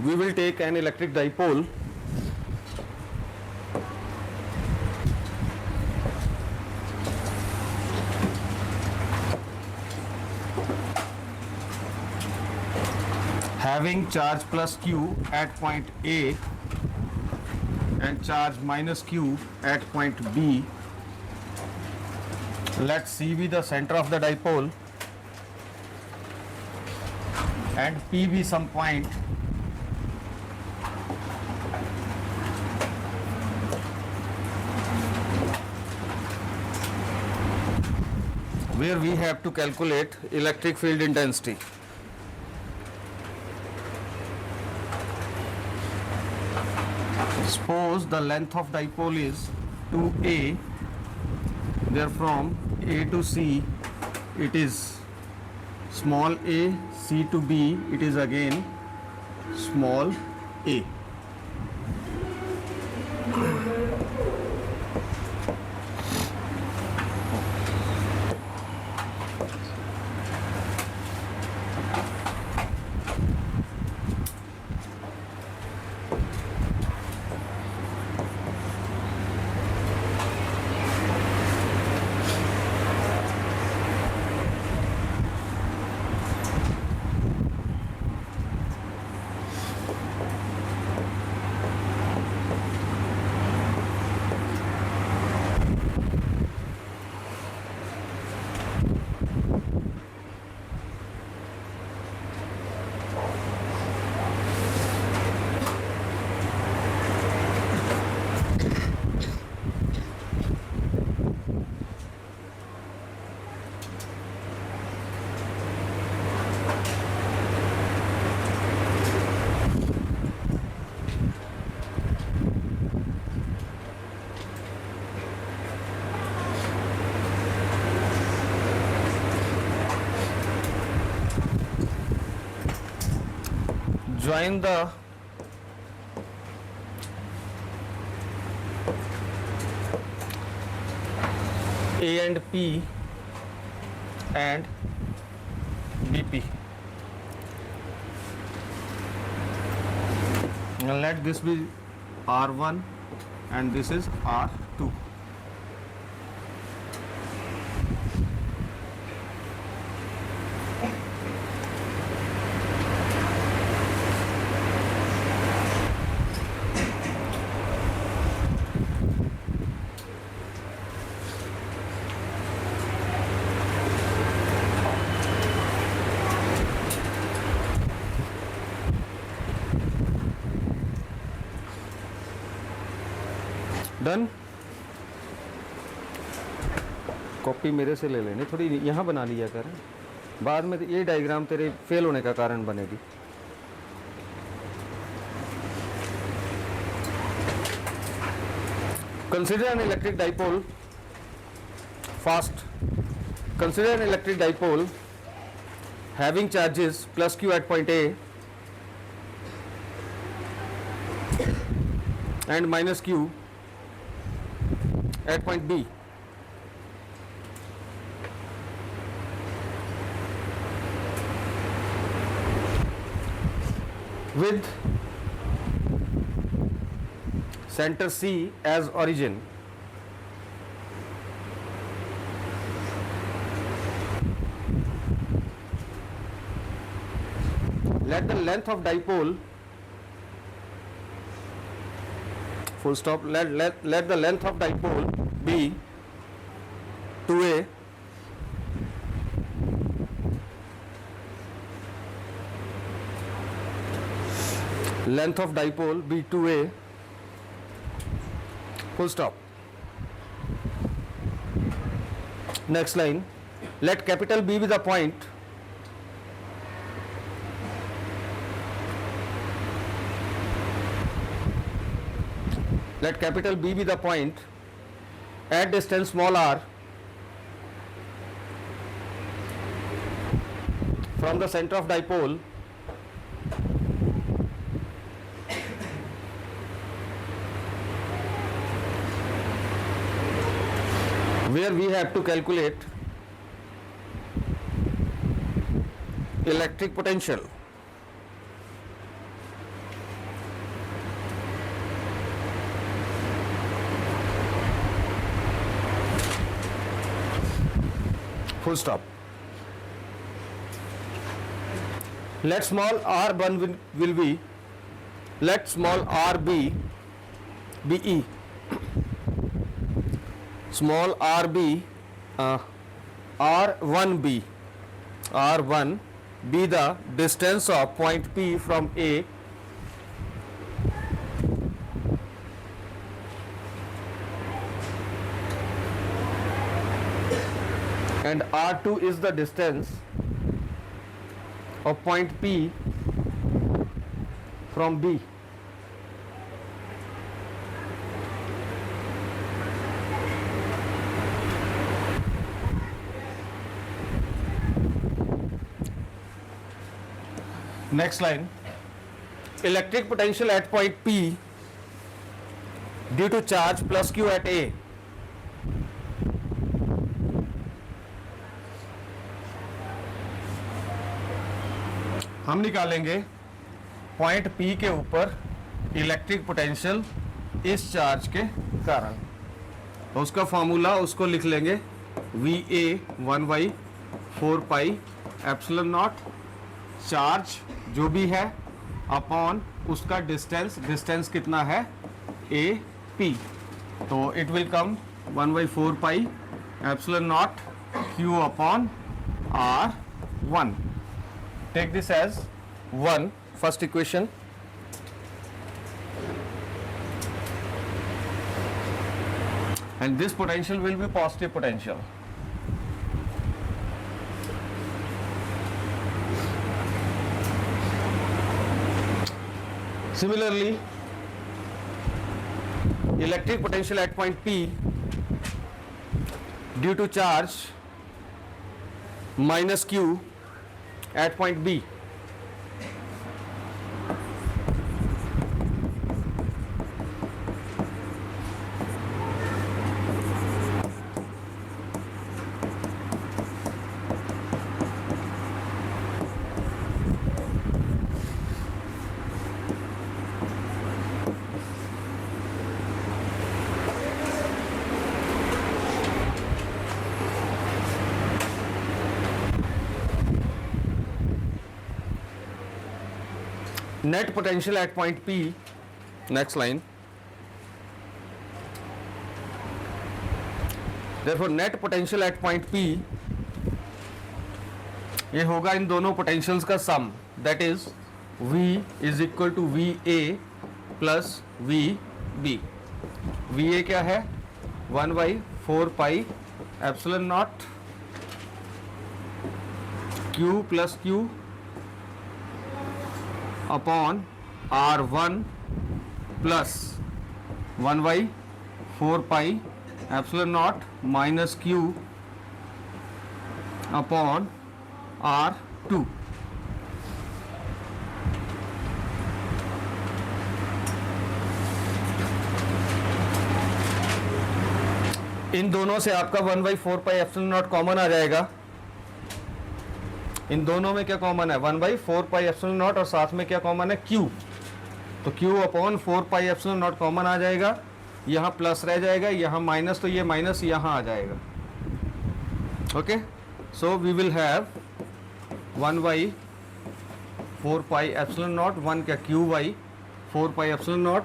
we will take an electric dipole having charge plus q at point A and charge minus q at point B. Let C be the center of the dipole and P be some point where we have to calculate electric field intensity. Suppose the length of dipole is 2a, there from A to C it is small a, C to B it is again small a. Join the A and P and BP. Now let this be R1 and this is R2. Done. Copy मेरे से ले लेनी, थोड़ी यहाँ बना लिया कर, बाद में ये डायग्राम तेरे फेल होने का कारण बनेगी। Consider an electric dipole fast, consider an electric dipole having charges plus Q at point A and minus Q at point B. With center C as origin, let the length of dipole full stop, let the length of dipole be 2a length of dipole be 2a full stop. Next line, let capital B be the point let capital B be the point at distance small r from the center of dipole where we have to calculate electric potential. Full stop. Let small r1 will be, let small r be e, small r be r1 be the distance of point P from A and r2 is the distance of point P from B. Next line, electric potential at point P due to charge plus Q at A. हम निकालेंगे point P के ऊपर electric potential इस charge के कारण. तो उसका formula उसको लिख लेंगे VA 1/4 pi epsilon not, charge जो भी है अपॉन उसका डिस्टेंस कितना है AP. तो it will come 1/4 pi epsilon naught Q upon R1. Take this as 1, first equation. And this potential will be positive potential. Similarly, electric potential at point P due to charge minus Q at point B. Net potential at point P, next line. Therefore net potential at point P ये होगा इन दोनों potentials का sum, that is V is equal to VA plus VB. VA क्या है 1/4 pi epsilon naught Q plus Q upon R1 plus 1/4 pi epsilon naught minus Q upon R2. इन दोनों से आपका 1/4 पाई एप्सिलॉन नॉट कॉमन आ जाएगा. इन दोनों में क्या कॉमन है 1/4 पाई एप्सिलॉन नॉट और साथ में क्या कॉमन है Q. तो Q upon 4 pi epsilon naught common आ जाएगा. यहाँ प्लस रह जाएगा, यहाँ माइनस, तो ये माइनस यहाँ आ जाएगा. Okay, so we will have 1/4 pi epsilon naught 1 क्या Q/4 pi epsilon naught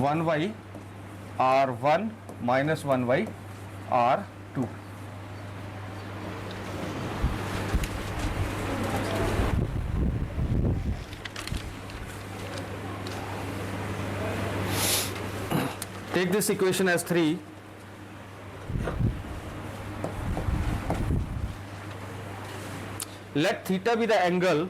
1/R1 minus 1/R2. Take this equation as 3. Let theta be the angle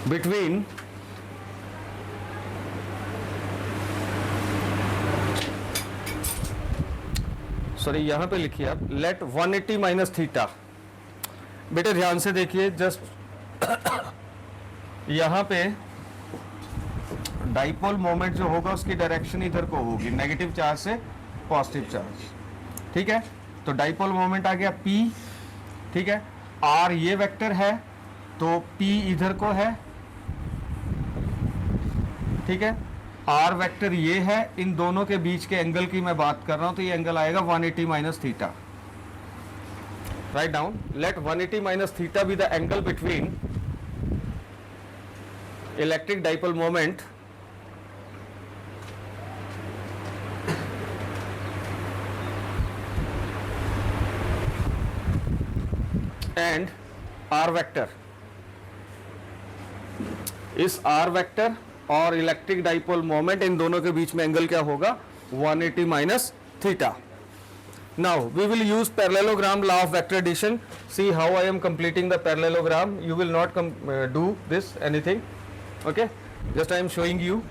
between यहाँ पे लिखिए आप लेट 180 माइनस थीटा. बेटे ध्यान से देखिए, जस्ट यहाँ पे डाइपोल मोमेंट जो होगा उसकी डायरेक्शन इधर को होगी, नेगेटिव चार्ज से पॉजिटिव चार्ज. ठीक है, तो डाइपोल मोमेंट आ गया P ठीक है, आर ये वेक्टर है तो पी इधर को है, ठीक है, आर वेक्टर ये है, इन दोनों के बीच के एंगल की मैं बात कर रहा हूं तो ये एंगल आएगा 180 minus theta. Write down, let 180 minus theta be the angle between electric dipole moment and R vector. इस आर वेक्टर और इलेक्ट्रिक डाइपोल मोमेंट, इन दोनों के बीच में एंगल क्या होगा? 180 minus theta. Now we will use parallelogram law of vector addition. See how I am completing the parallelogram. You will not do this anything. Okay, just I am showing you.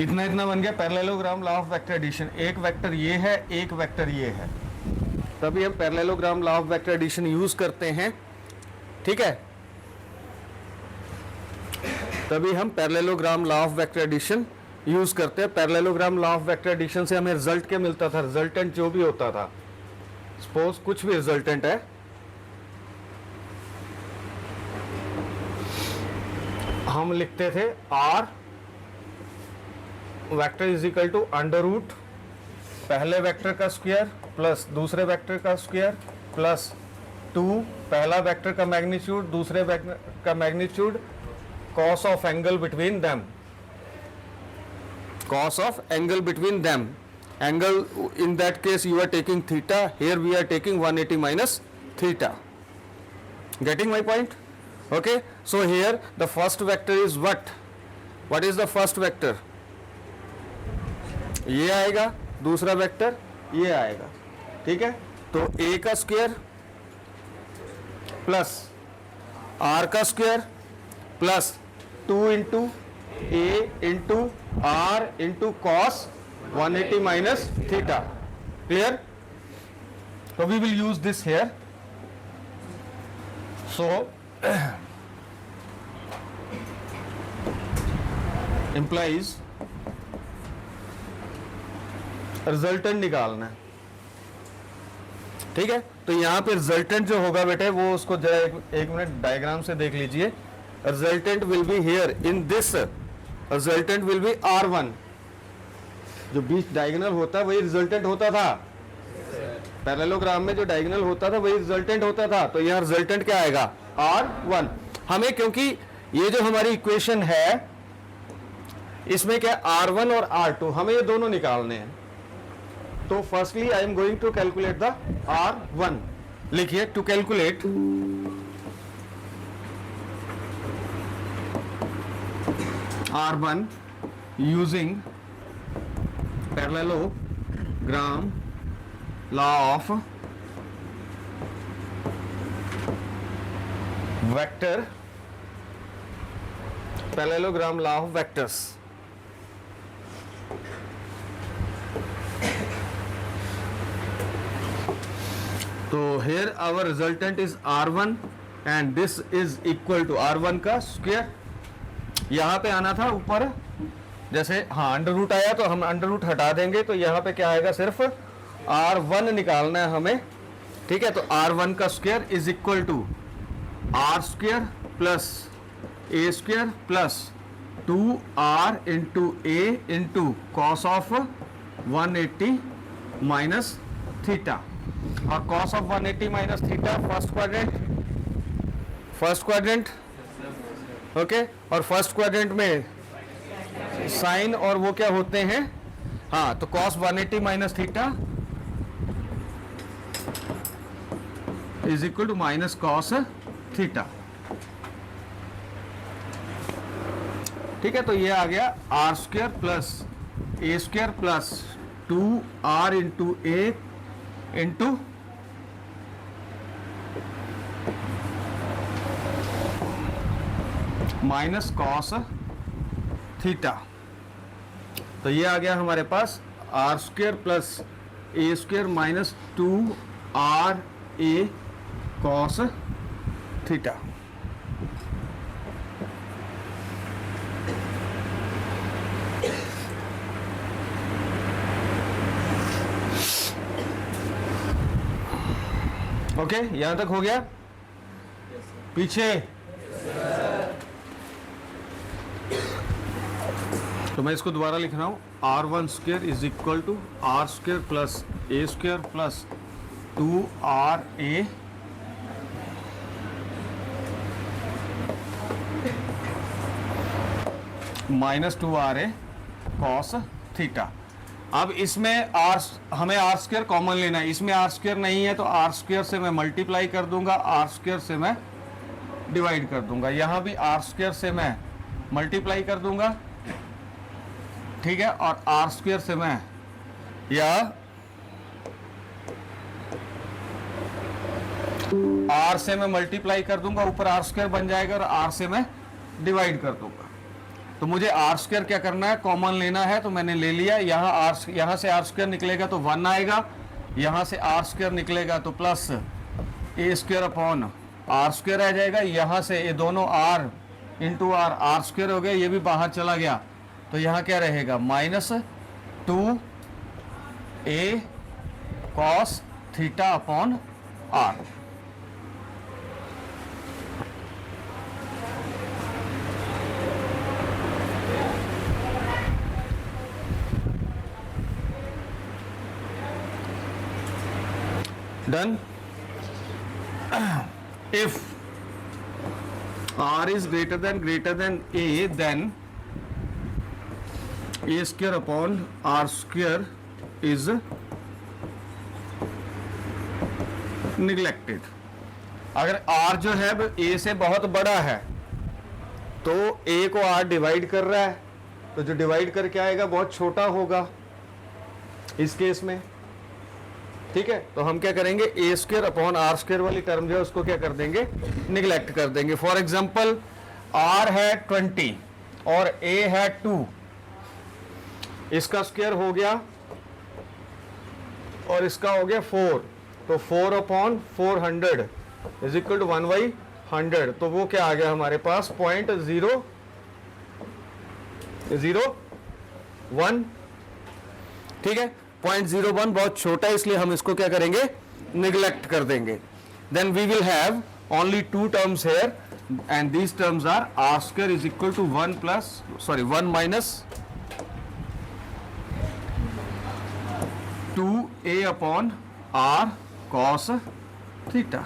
इतना बन गया parallelogram law of vector addition. एक vector ये है, एक vector ये है, तभी हम parallelogram law of vector addition use करते हैं. ठीक है, तभी हम parallelogram law of vector addition use करते हैं. Parallelogram law of vector addition से हमें रिजल्ट क्या मिलता था? रिजल्टेंट जो भी होता था, सपोज कुछ भी रिजल्टेंट है, हम लिखते थे R vector is equal to under root पहले वेक्टर का स्क्वायर प्लस दूसरे वेक्टर का स्क्वायर प्लस 2 पहला वेक्टर का मैग्नीट्यूड दूसरे वेक्टर का magnitude cos of angle between them. Cos of angle between them. Angle in that case you are taking theta. Here we are taking 180 minus theta. Getting my point? Okay. So here the first vector is what? What is the first vector? ये आएगा, दूसरा vector ये आएगा. ठीक है, तो a का square plus r का square plus 2 into a into r into cos 180 minus theta. Clear? So we will use this here. So implies resultant निकालना है. ठीक है, तो यहां पे रिजल्टेंट जो होगा बेटे वो उसको जरा एक मिनट डायग्राम से देख लीजिए. Resultant will be here in this. Resultant will be R1. जो बीच डायगोनल होता है वही रिजल्टेंट होता था. पैरेललोग्राम में जो डायगोनल होता था वही रिजल्टेंट होता था. तो यहाँ रिजल्टेंट क्या आएगा? R1. हमें क्योंकि ये जो हमारी इक्वेशन है इसमें क्या R1 और R2 हमें ये दोनों निकालने हैं. तो firstly I am going to calculate the R1. लिखिए, to calculate R1 using parallelogram law of vector, parallelogram law of vectors. So here our resultant is R1 and this is equal to R1 का square. यहाँ पे आना था ऊपर, जैसे हाँ under root आया तो हम अंडर रूट हटा देंगे, तो यहाँ पे क्या आएगा? सिर्फ R1 निकालना है हमें. ठीक है, तो R1 का square is equal to R square plus A square plus 2R into A into cos of 180 minus theta. और cos of 180 minus theta first quadrant. Okay, और फर्स्ट क्वाड्रेंट में साइन और वो क्या होते हैं? हाँ, तो cos 180 minus theta is equal to minus cos theta. ठीक है, तो ये आ गया R square plus A square plus 2R into A into minus cos theta. तो ये आ गया हमारे पास R square plus A square minus 2 RA cos theta. Okay, यहां तक हो गया? पीछे तो मैं इसको दोबारा लिख रहा हूं, R1 square is equal to R square plus A square plus 2RA minus 2RA cos theta. अब इसमें हमें आर स्क्वेयर कॉमन लेना है, इसमें आर स्क्वेयर नहीं है तो आर स्क्वेयर से मैं मल्टीप्लाई कर दूंगा, आर स्क्वेयर से मैं डिवाइड कर दूंगा, यहां भी आर स्क्वेयर से मैं मल्टीप्लाई कर दूंगा, ठीक है, और आर स्क्वेयर से मैं या आर से मैं मल्टीप्लाई कर दूंगा, ऊपर आर स्क्वेयर बन जाएगा और आर से मैं डिवाइड कर दूंगा। तो मुझे आर स्क्वेयर क्या करना है, कॉमन लेना है, तो मैंने ले लिया। यहाँ से आर स्क्वेयर निकलेगा तो 1 आएगा, यहाँ से आर स्क्वेयर निकलेगा तो plus A square upon R square आ जाएगा, यहाँ से ये दोनों आर इंटू आर स्क्वेयर हो गया, ये भी बाहर चला गया, तो यहाँ क्या रहेगा minus 2A cos theta upon R. Done. If R is greater than A, then A square upon R square is neglected. अगर R जो है A से बहुत बड़ा है तो A को R डिवाइड कर रहा है, तो जो डिवाइड करके आएगा बहुत छोटा होगा इस केस में, ठीक है। तो हम क्या करेंगे, ए स्क्वेयर अपॉन आर स्क्वेयर वाली टर्म जो है उसको क्या कर देंगे, निगलेक्ट कर देंगे। फॉर एग्जांपल आर है 20 और ए है 2, इसका स्क्वेयर हो गया और इसका हो गया 4, तो 4 अपॉन 400 इज इक्वल टू 1/100, तो वो क्या आ गया हमारे पास 0.001, ठीक है। 0.01 बहुत छोटा है, इसलिए हम इसको क्या करेंगे, निगलेक्ट कर देंगे। Then we will have only 2 terms here and these terms are R square is equal to 1 minus 2A upon R cos theta,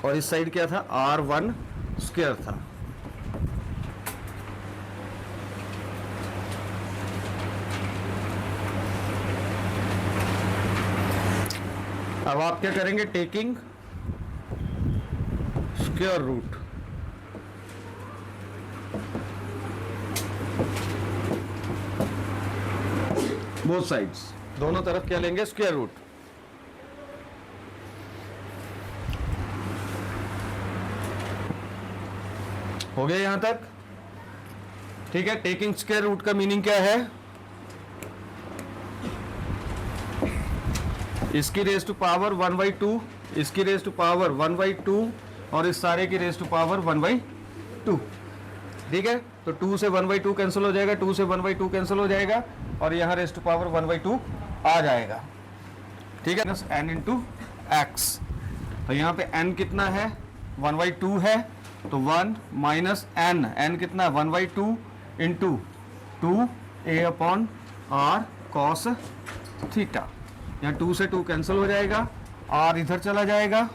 और इस साइड क्या था, R1 स्क्वायर था। अब आप क्या करेंगे, taking square root, both sides, दोनों तरफ क्या लेंगे, स्क्वायर रूट। हो गया यहां तक, ठीक है। टेकिंग स्क्वायर रूट का मीनिंग क्या है, इसकी रेज टू पावर 1/2, इसकी रेज टू पावर 1/2 और इस सारे की रेज टू पावर 1/2, ठीक है। तो 2 से 1/2 कैंसिल हो जाएगा, 2 से 1/2 कैंसिल हो जाएगा और यहाँ रेज टू पावर 1/2 आ जाएगा, ठीक है। n इंटू एक्स, तो यहाँ पे n कितना है, 1/2 है, तो 1 माइनस n कितना है 1/2 into 2A upon R cos theta. यहाँ 2 से 2 कैंसिल हो जाएगा, r इधर चला जाएगा,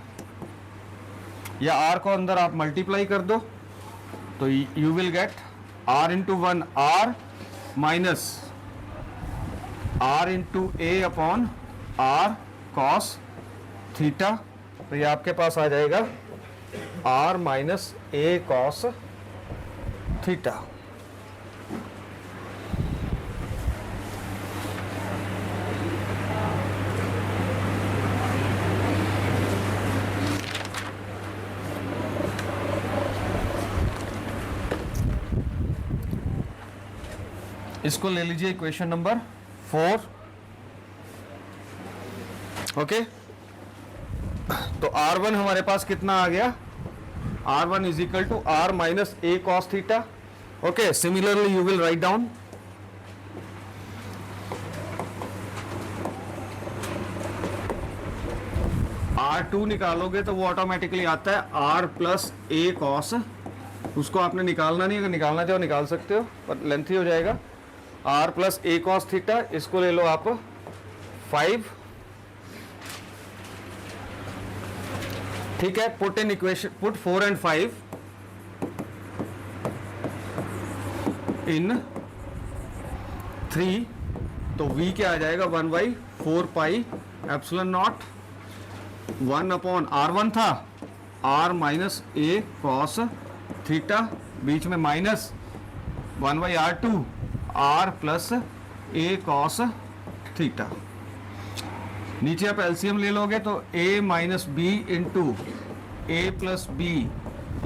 या r को अंदर आप मल्टीप्लाई कर दो, तो you will get r into 1 r minus r into A upon R cos theta, तो ये आपके पास आ जाएगा r minus A cos theta. इसको ले लीजिए इक्वेशन नंबर 4। ओके, तो R1 हमारे पास कितना आ गया, R1 is equal to R minus A cos theta. Okay, similarly you will write down R2 निकालोगे तो वो ऑटोमेटिकली आता है R प्लस ए कॉस, उसको आपने निकालना नहीं, अगर निकालना चाहो निकाल सकते हो पर लेंथी हो जाएगा। R प्लस ए कॉस थीटा, इसको ले लो आप 5। ठीक है, put in equation, put 4 and 5 इन 3, तो v क्या आ जाएगा 1/4 pi epsilon naught 1 upon R1 था R माइनस ए कॉस थीटा, बीच में माइनस 1/R2 R प्लस ए कॉस थीटा। नीचे आप एलसीएम ले लोगे तो a minus b into a plus b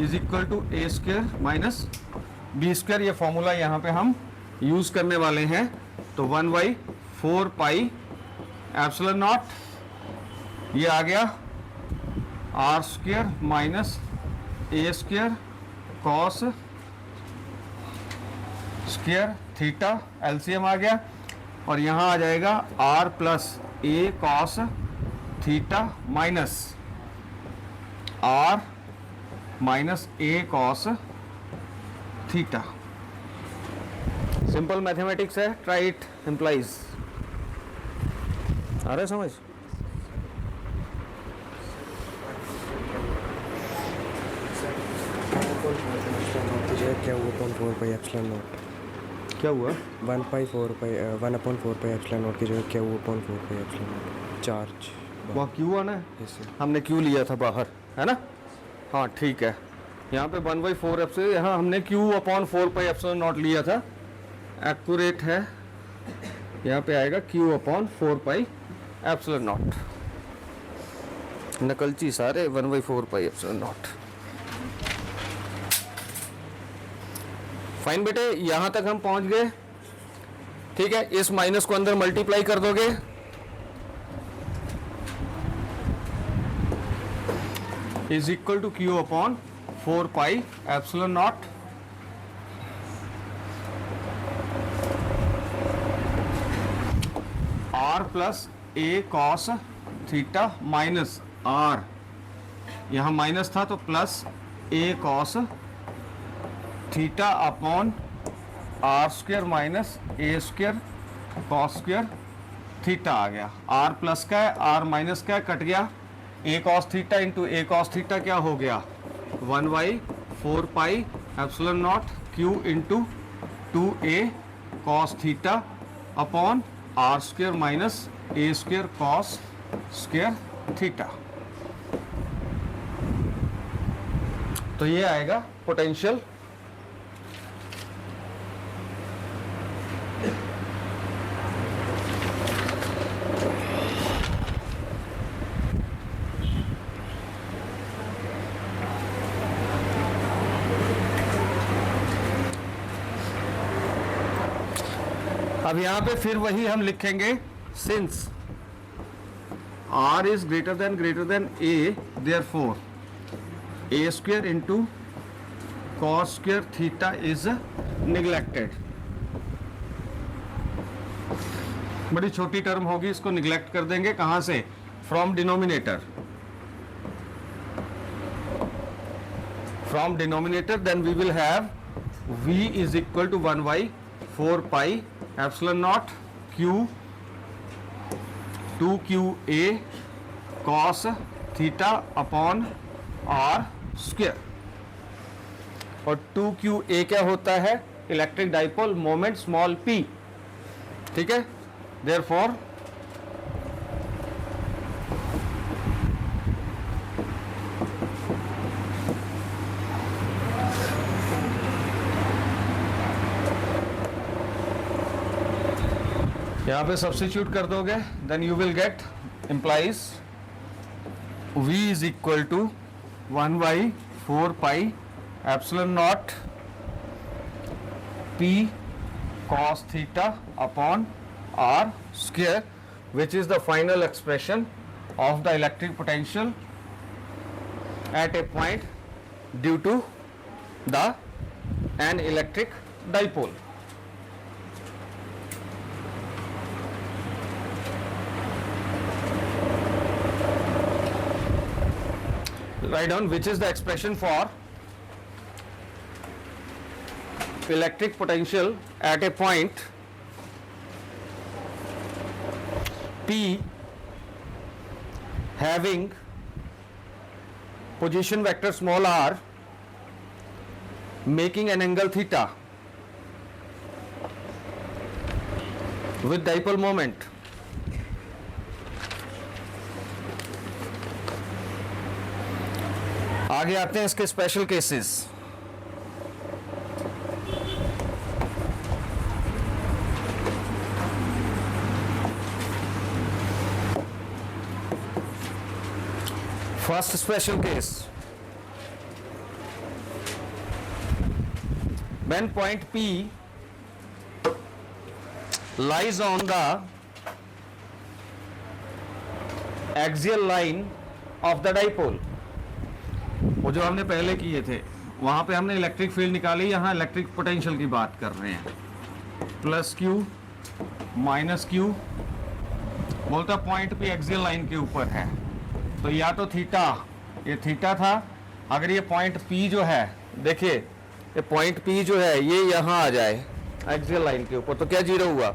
is equal to a square minus b square. ये formula यहाँ पे हम यूज करने वाले हैं। तो 1/4 पाई एप्सिलॉन नॉट, ये आ गया आर स्क्वायर माइनस ए square cos square theta, LCM आ गया, और यहाँ आ जाएगा आर प्लस ए cos theta minus R minus ए कॉस थीटा। सिंपल मैथमेटिक्स है, ट्राई इट इम्प्लाइज। आ रहा है समझ? क्या हुआ 1/4 पाई एप्सिलॉन नॉट? क्या हुआ 1/4 पाई 1/4 पाई एप्सिलॉन नॉट की जगह क्या हुआ 1/4 पाई एप्सिलॉन नॉट चार्ज? वहाँ क्यू आना है, इससे हमने क्यू लिया था बाहर, है ना? हाँ ठीक है, यहाँ पे 1/4 एप्सिलॉन, यहाँ हमने Q upon 4 pi epsilon naught लिया था, एक्यूरेट है। यहाँ पे आएगा Q upon 4 pi epsilon naught. नकलची सारे 1/4 पाई एप्सिलॉन नॉट। फाइन बेटे, यहां तक हम पहुंच गए। ठीक है, इस माइनस को अंदर मल्टीप्लाई कर दोगे, is equal to Q upon 4 pi epsilon naught. R plus A cos theta minus R, यहां माइनस था तो plus A cos theta upon are square minus A square cos square theta आ गया। R plus का है, are minus का है, cut गया। A cos theta into a cos theta क्या हो गया 1/4 pi epsilon naught q into 2a cos theta upon are square minus A square cos square theta. तो ये आएगा पोटेंशियल। अब यहां पे फिर वही हम लिखेंगे, since r is greater than a, therefore a square into cos square theta is neglected. बड़ी छोटी टर्म होगी, इसको निगलेक्ट कर देंगे। कहां से? From denominator, from denominator then we will have v is equal to 1/4 pi epsilon naught q 2qa cos theta upon r square. और 2qa क्या होता है? Electric dipole moment small p। ठीक है, देयरफॉर यहाँ पे सब्स्टिट्यूट कर दोगे, then you will get implies v is equal to 1/4 pi epsilon naught p cos theta upon r square, which is the final expression of the electric potential at a point due to an electric dipole. Write down which is the expression for electric potential at a point P having position vector small r making an angle theta with dipole moment. आगे आते हैं इसके special cases. First special case, when point P lies on the axial line of the dipole. वो जो हमने पहले किए थे वहाँ पे हमने इलेक्ट्रिक फील्ड निकाली, यहाँ इलेक्ट्रिक पोटेंशियल की बात कर रहे हैं. प्लस क्यू माइनस क्यू, बोलता पॉइंट पे एक्सियल लाइन के ऊपर है, तो या तो थीटा, ये थीटा था, अगर ये पॉइंट पी जो है, देखिए ये पॉइंट पी जो है ये यहाँ आ जाए एक्सियल लाइन के ऊपर तो क्या जीरो हुआ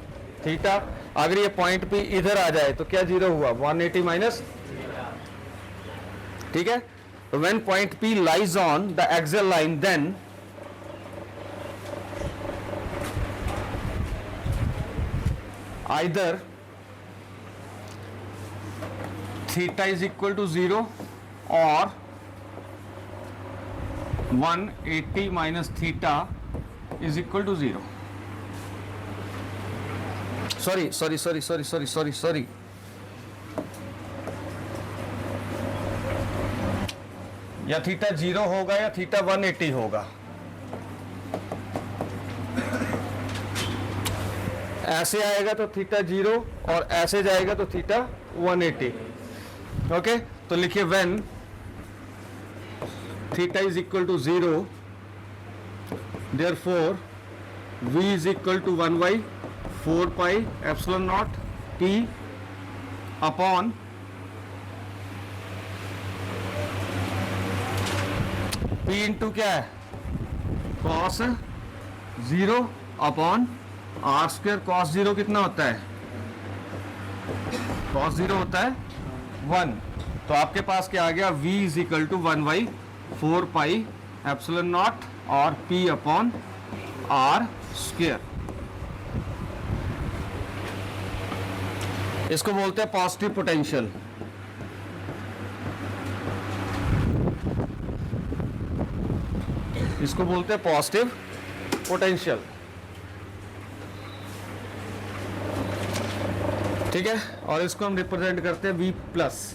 थीटा. अगर ये पॉइंट पी इधर आ जाए तो क्या जीरो हुआ 180 माइनस. ठीक है. When point P lies on the axial line, then either theta is equal to 0 or 180 minus theta is equal to 0. Sorry. या थीटा 0 होगा या थीटा 180 होगा. ऐसे आएगा तो थीटा 0 और ऐसे जाएगा तो थीटा 180. ओके, तो लिखिए when theta is equal to 0 therefore v is equal to 1/4 pi epsilon naught p upon P into क्या है cos 0 upon r square. cos 0 कितना होता है, cos 0 होता है 1. तो आपके पास क्या आ गया v is equal to 1/4 pi epsilon naught और p अपॉन r स्क्वायर. इसको बोलते हैं पॉजिटिव पोटेंशियल. इसको बोलते हैं पॉजिटिव पोटेंशियल. ठीक है, और इसको हम रिप्रेजेंट करते हैं V plus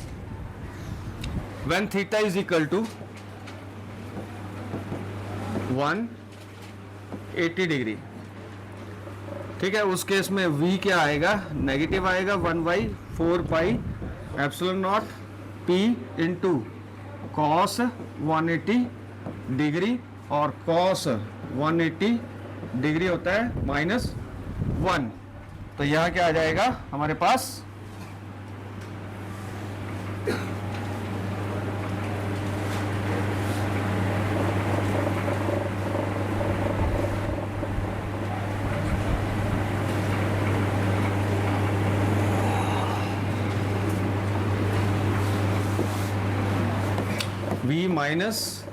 when theta is equal to 180 degree. ठीक है, उस केस में V क्या आएगा, नेगेटिव आएगा 1/4 pi epsilon naught P into cos 180 degree, और cos 180 डिग्री होता है -1. तो यहाँ क्या आ जाएगा हमारे पास V minus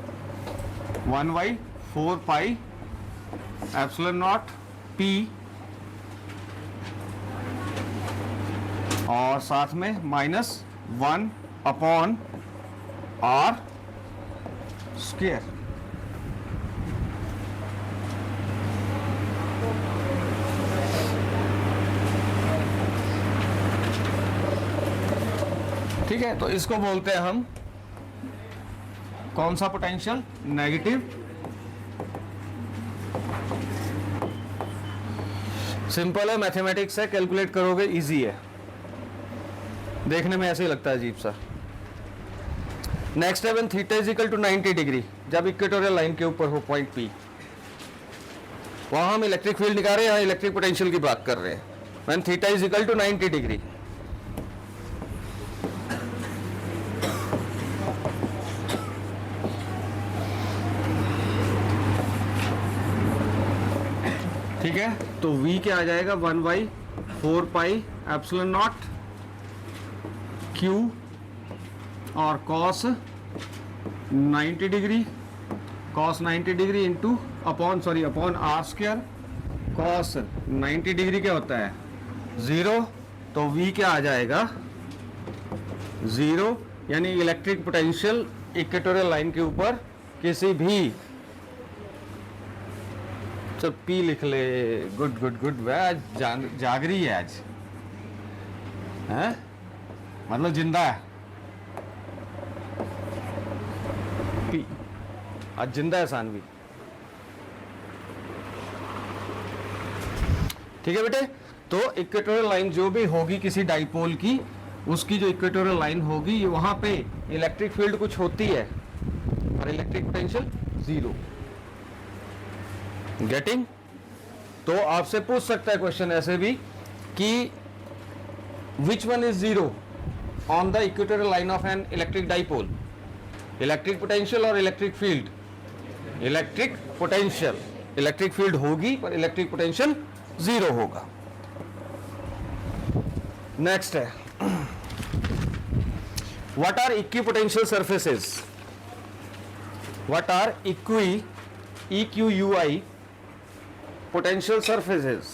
1/4 pi epsilon naught P और साथ में -1 अपॉन R स्क्वायर. ठीक है, तो इसको बोलते हैं हम कौन सा पोटेंशियल, नेगेटिव सिंपल है, मैथमेटिक्स है, कैलकुलेट करोगे इजी है, देखने में ऐसे ही लगता है अजीब सा। नेक्स्ट है when theta is equal to 90 degree, जब इक्वेटोरियल लाइन के ऊपर हो पॉइंट पी, वहां हम इलेक्ट्रिक फील्ड निकाल रहे हैं, यहाँ इलेक्ट्रिक पोटेंशियल की बात कर रहे हैं। When theta is equal to 90 degree, ठीक है, तो v क्या आ जाएगा 1/4 पाई एप्सिलॉन नॉट q और cos 90 degree, cos 90 degree into upon are square, cos 90 degree क्या होता है 0, तो v क्या आ जाएगा 0, यानी इलेक्ट्रिक पोटेंशियल इक्वेटोरियल लाइन के ऊपर किसी भी, चल पी लिख ले, गुड गुड गुड, वह जाग रही है आज, हैं मतलब जिंदा है, पी आज जिंदा है सानवी, ठीक है बेटे। तो इक्वेटोरियल लाइन जो भी होगी किसी डाइपोल की, उसकी जो इक्वेटोरियल लाइन होगी वहां पे इलेक्ट्रिक फील्ड कुछ होती है और इलेक्ट्रिक पोटेंशियल 0, गेटिंग। तो आपसे पूछ सकता है क्वेश्चन ऐसे भी कि which one is 0 on the equatorial line of an electric dipole, electric potential और electric field, electric potential, electric field होगी पर इलेक्ट्रिक पोटेंशियल 0 होगा। नेक्स्ट है what are equipotential surfaces, what are EQUI potential surfaces,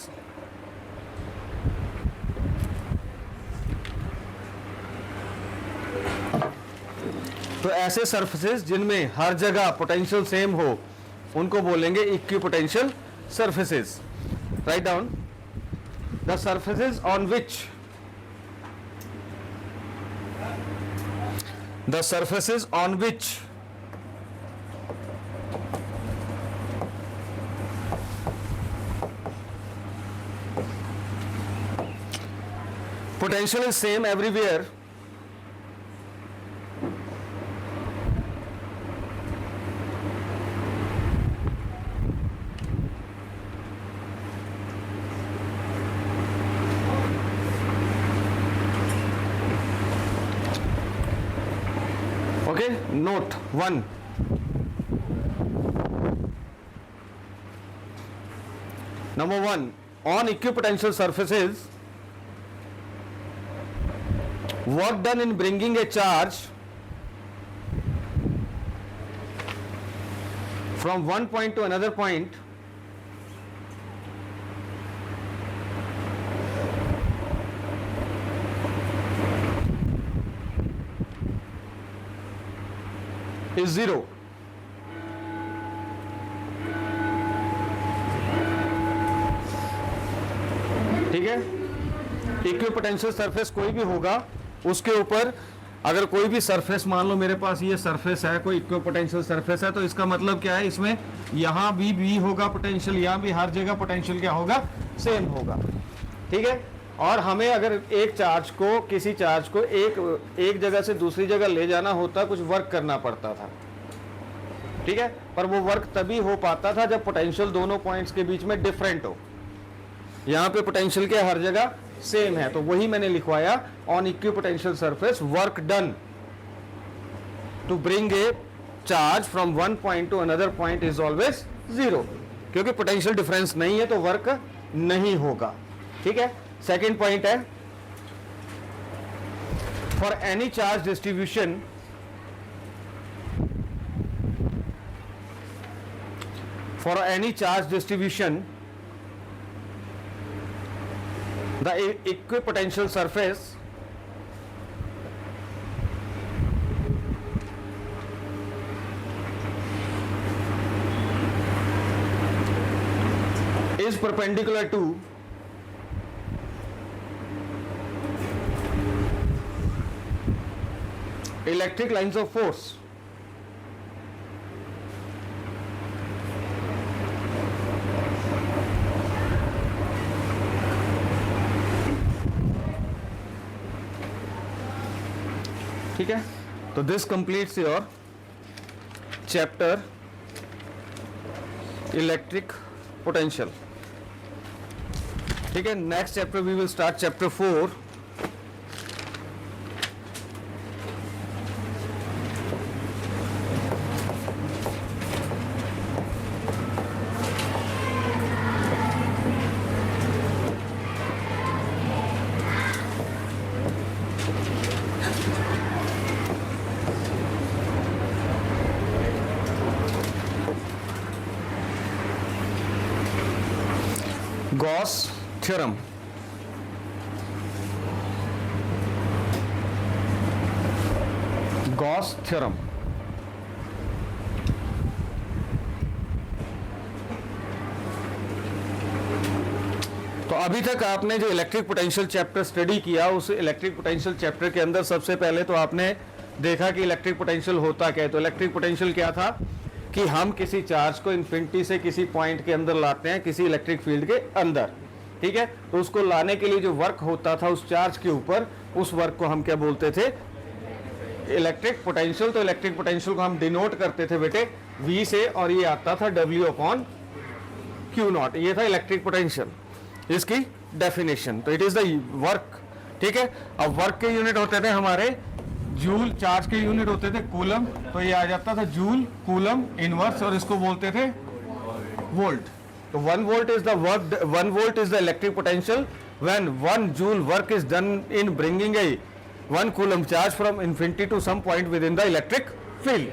तो ऐसे surfaces जिनमें हर जगह potential same हो उनको बोलेंगे equipotential surfaces. Write down the surfaces on which, the surfaces on which potential is same everywhere, okay, note 1, number 1, on equipotential surfaces work done in bringing a charge from one point to another point is 0, ठीक है। Equipotential surface कोई भी होगा, उसके ऊपर अगर कोई भी सरफेस, मान लो मेरे पास ये सरफेस है, कोई इक्विपोटेंशियल सरफेस है, तो इसका मतलब क्या है, इसमें यहाँ भी होगा पोटेंशियल, यहाँ भी, हर जगह पोटेंशियल क्या होगा, सेम होगा, ठीक है। और हमें अगर एक चार्ज को, किसी चार्ज को एक जगह से दूसरी जगह ले जाना होता, कुछ वर्क करना पड़ता था, ठीक है, पर वो वर्क तभी हो पाता था जब पोटेंशियल दोनों पॉइंट्स के बीच में डिफरेंट हो। यहाँ पे पोटेंशियल के हर जगह सेम है, तो वही मैंने लिखवाया on equipotential surface work done to bring a charge from one point to another point is always 0, क्योंकि पोटेंशियल डिफरेंस नहीं है तो वर्क नहीं होगा, ठीक है। सेकंड पॉइंट है for any charge distribution the equipotential surface is perpendicular to electric lines of force, ठीक है, तो this completes your chapter electric potential. ठीक है, next chapter we will start chapter 4। Gauss theorem. Gauss theorem तो अभी तक आपने जो इलेक्ट्रिक पोटेंशियल चैप्टर स्टडी किया, उस इलेक्ट्रिक पोटेंशियल चैप्टर के अंदर सबसे पहले तो आपने देखा कि इलेक्ट्रिक पोटेंशियल होता क्या है। तो इलेक्ट्रिक पोटेंशियल क्या था कि हम किसी चार्ज को इन्फिनिटी से किसी पॉइंट के अंदर लाते हैं, किसी इलेक्ट्रिक फील्ड के अंदर। ठीक है, तो उसको लाने के लिए जो वर्क होता था उस चार्ज के ऊपर, उस वर्क को हम क्या बोलते थे, इलेक्ट्रिक पोटेंशियल। तो इलेक्ट्रिक पोटेंशियल को हम डिनोट करते थे बेटे V से, और ये आता था W/Q0। ये था इलेक्ट्रिक पोटेंशियल, इसकी डेफिनेशन। तो इट इज द वर्क। ठीक है, अब वर्क के यूनिट होते थे हमारे जूल, चार्ज के यूनिट होते थे कूलम, तो ये आ जाता था जूल कूलम इनवर्स, और इसको बोलते थे वोल्ट। तो 1 volt is the work, 1 volt is the electric potential when 1 joule work is done in bringing a 1 coulomb charge from infinity to some point within the electric field.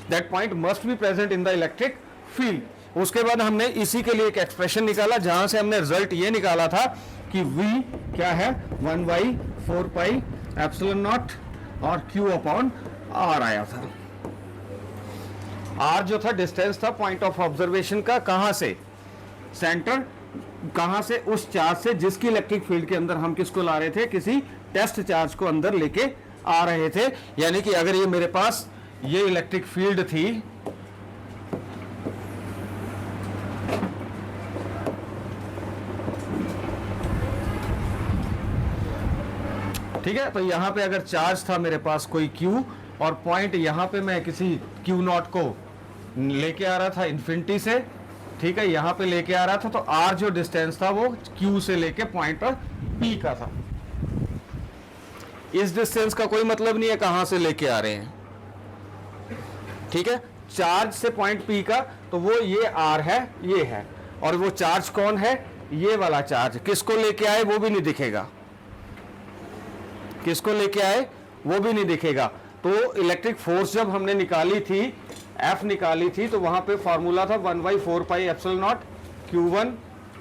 That point must be present in the electric field. उसके बाद हमने इसी के लिए एक expression निकाला, जहां से हमने रिजल्ट ये निकाला था कि V क्या है, 1/4 पाई एप्सिलॉन नॉट और Q/R आया था। R जो था डिस्टेंस था पॉइंट ऑफ ऑब्जर्वेशन का, कहां से, सेंटर, कहां से, उस चार्ज से जिसकी इलेक्ट्रिक फील्ड के अंदर हम किसको ला रहे थे, किसी टेस्ट चार्ज को अंदर लेके आ रहे थे। यानी कि अगर ये मेरे पास ये इलेक्ट्रिक फील्ड थी, ठीक है, तो यहां पे अगर चार्ज था मेरे पास कोई Q, और पॉइंट यहां पे मैं किसी Q0 को लेके आ रहा था इन्फिनिटी से, ठीक है, यहां पे लेके आ रहा था, तो R जो डिस्टेंस था वो Q से लेके पॉइंट P का था। इस डिस्टेंस का कोई मतलब नहीं है कहां से लेके आ रहे हैं। ठीक है, चार्ज से पॉइंट P का, तो वो ये R है, ये है, और वो चार्ज कौन है, ये वाला चार्ज। किसको लेके आए वो भी नहीं दिखेगा, किसको लेके आए वो भी नहीं दिखेगा। तो इलेक्ट्रिक फोर्स जब हमने निकाली थी, F निकाली थी, तो वहां पे फॉर्मूला था 1/4 pi epsilon not Q1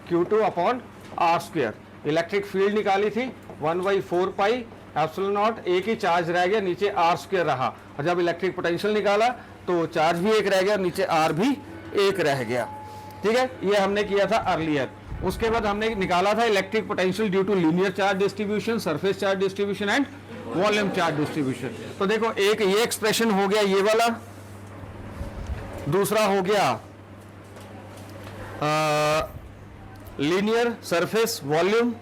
Q2/R²। Electric field निकाली थी 1/4 पाई एप्सिलॉन नॉट, एक ही चार्ज रह गया, नीचे R² रहा। और जब इलेक्ट्रिक पोटेंशियल निकाला तो चार्ज भी एक रह गया, नीचे R भी एक रह गया। ठीक है, ये हमने किया था अर्लियर। उसके बाद हमने निकाला था electric potential due to linear charge distribution, surface charge distribution and volume charge distribution. तो देखो, एक ये एक्सप्रेशन हो गया ये वाला, दूसरा हो गया लीनियर सरफेस वॉल्यूम,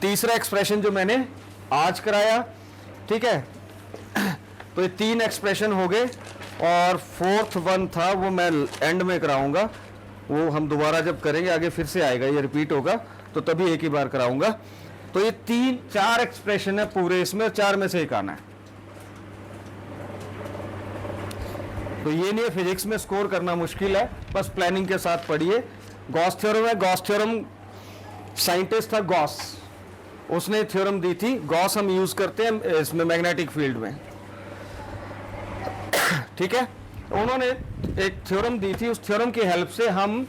तीसरा एक्सप्रेशन जो मैंने आज कराया। ठीक है, तो ये 3 एक्सप्रेशन हो गए, और फोर्थ वन था वो मैं एंड में कराऊंगा, वो हम दोबारा जब करेंगे आगे फिर से आएगा, ये रिपीट होगा, तो तभी एक ही बार कराऊंगा। तो ये 3-4 एक्सप्रेशन है पूरे इसमें, 4 में से एक आना है। तो ये नहीं है फिजिक्स में स्कोर करना मुश्किल है, बस प्लानिंग के साथ पढ़िए। गॉस थ्योरम है, गॉस थ्योरम साइंटिस्ट था गॉस, उसने थ्योरम दी थी। गॉस हम यूज करते हैं इसमें मैग्नेटिक फील्ड में। ठीक है, उन्होंने एक थ्योरम दी थी, उस थ्योरम की हेल्प से हम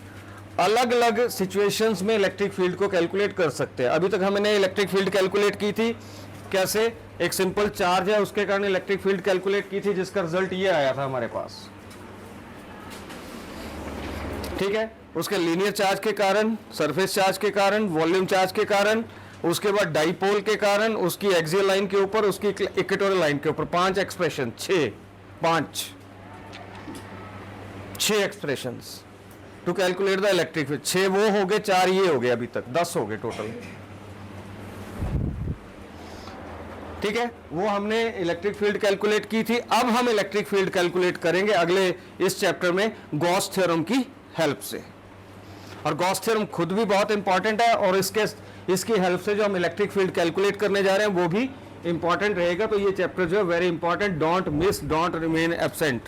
अलग अलग सिचुएशंस में इलेक्ट्रिक फील्ड को कैलकुलेट कर सकते हैं। अभी तक हमने इलेक्ट्रिक फील्ड कैलकुलेट की थी कैसे, एक सिंपल चार्ज है उसके कारण इलेक्ट्रिक फील्ड कैलकुलेट की थी, जिसका रिजल्ट ये आया था हमारे पास। ठीक है, उसके लीनियर चार्ज के कारण, सरफेस चार्ज के कारण, वॉल्यूम चार्ज के कारण, उसके बाद डाइपोल के कारण, उसकी एक्सियल लाइन के ऊपर, उसकी इक्वेटोरियल लाइन के ऊपर। 5 expression, 6 expressions to calculate the electric field. 6 वो हो गए, 4 ये हो गए, अभी तक 10 हो गए टोटल। ठीक है, वो हमने इलेक्ट्रिक फील्ड कैलकुलेट की थी। अब हम इलेक्ट्रिक फील्ड कैलकुलेट करेंगे अगले इस चैप्टर में गॉस थ्योरम की हेल्प से। और गॉस थ्योरम खुद भी बहुत इंपॉर्टेंट है और इसकी हेल्प से जो हम इलेक्ट्रिक फील्ड कैलकुलेट करने जा रहे हैं वो भी इंपॉर्टेंट रहेगा। तो ये चैप्टर जो है very important, don't miss, don't remain absent.